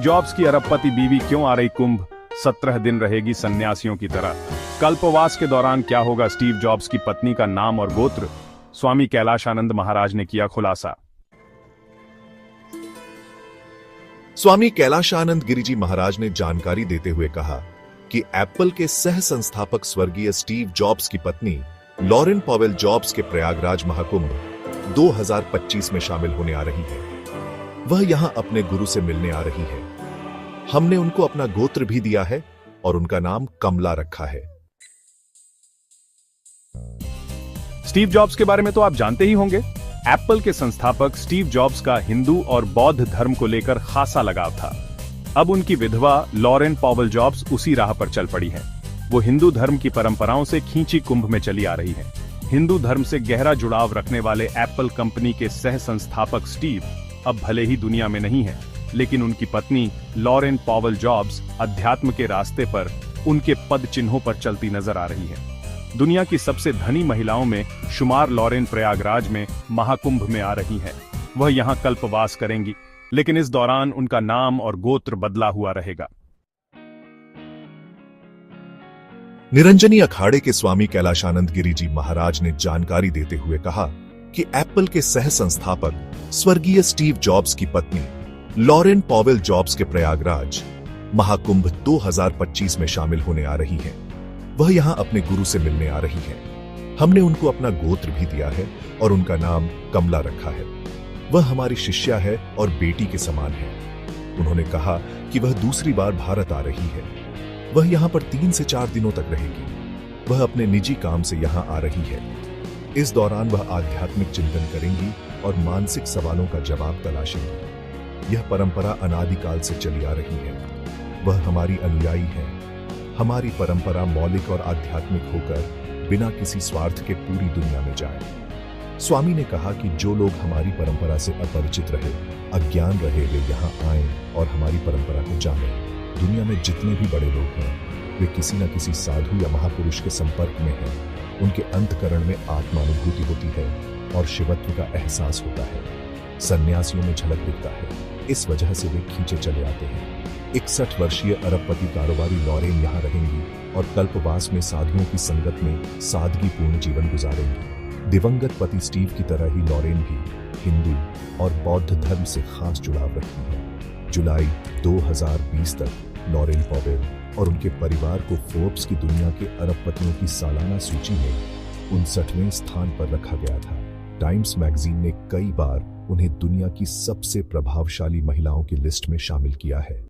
Jobs की अरबपति बीवी क्यों आ रही कुंभ? 17 दिन रहेगी सन्यासियों की तरह। कल्पवास के दौरान क्या होगा स्टीव जॉब्स की पत्नी का नाम और गोत्र? स्वामी कैलाशानंद महाराज ने किया खुलासा। स्वामी कैलाशानंद गिरिजी महाराज ने जानकारी देते हुए कहा कि एप्पल के सह संस्थापक स्वर्गीय स्टीव जॉब्स की पत्नी लॉरेन पॉवेल जॉब्स के प्रयागराज महाकुंभ 2025 में शामिल होने आ रही है। वह यहां अपने गुरु से मिलने आ रही है। हमने उनको अपना गोत्र भी दिया है और उनका नाम कमला रखा है। स्टीव जॉब्स के बारे में तो आप जानते ही होंगे। एप्पल के संस्थापक स्टीव जॉब्स का हिंदू और बौद्ध धर्म को लेकर खासा लगाव था। अब उनकी विधवा लॉरेन पॉवेल जॉब्स उसी राह पर चल पड़ी हैं। वो हिंदू धर्म की परंपराओं से खींची कुंभ में चली आ रही हैं। हिंदू धर्म से गहरा जुड़ाव रखने वाले एप्पल कंपनी के सह संस्थापक स्टीव अब भले ही दुनिया में नहीं है, लेकिन उनकी पत्नी लॉरेन पॉवेल जॉब्स अध्यात्म के रास्ते पर उनके पद चिन्हों पर चलती नजर आ रही है। दुनिया की सबसे धनी महिलाओं में शुमार लॉरेन प्रयागराज में महाकुंभ में आ रही हैं। वह यहां कल्पवास करेंगी, लेकिन इस दौरान उनका नाम और गोत्र बदला हुआ रहेगा। निरंजनी अखाड़े के स्वामी कैलाशानंद गिरिजी महाराज ने जानकारी देते हुए कहा कि एप्पल के सह संस्थापक स्वर्गीय स्टीव जॉब्स की पत्नी लॉरेन पॉवेल जॉब्स के प्रयागराज महाकुंभ 2025 में शामिल होने आ रही है। वह यहां अपने गुरु से मिलने आ रही है। हमने उनको अपना गोत्र भी दिया है और उनका नाम कमला रखा है। वह हमारी शिष्या है और बेटी के समान है। उन्होंने कहा कि वह दूसरी बार भारत आ रही है। वह यहां पर 3 से 4 दिनों तक रहेगी। वह अपने निजी काम से यहां आ रही है। इस दौरान वह आध्यात्मिक चिंतन करेंगी और मानसिक सवालों का जवाब तलाशेंगी। यह परंपरा अनादिकाल से चली आ रही है। वह हमारी अनुयायी है। हमारी परंपरा मौलिक और आध्यात्मिक होकर बिना किसी स्वार्थ के पूरी दुनिया में जाए। स्वामी ने कहा कि जो लोग हमारी परंपरा से अपरिचित रहे, अज्ञान रहे, वे यहाँ आएं और हमारी परंपरा को जानें। दुनिया में जितने भी बड़े लोग हैं, वे किसी न किसी साधु या महापुरुष के संपर्क में हैं। उनके अंतकरण में आत्मानुभूति होती है और शिवत्व का एहसास होता है। सन्यासियों में झलक दिखता है। इस वजह से वे खींचे चले आते हैं। 61 वर्षीय अरबपति कारोबारी लॉरेन यहाँ रहेंगी और कल्पवास में साधुओं की संगत में सादगीपूर्ण जीवन गुजारेंगी। दिवंगत पति स्टीव की तरह ही लॉरेन भी हिंदू और बौद्ध धर्म से खास जुड़ाव रखती है। जुलाई 2020 तक लॉरेन पॉवेल और उनके परिवार को फोर्ब्स की दुनिया के अरबपतियों की सालाना सूची में 59वें स्थान पर रखा गया था। टाइम्स मैगजीन ने कई बार उन्हें दुनिया की सबसे प्रभावशाली महिलाओं की लिस्ट में शामिल किया है।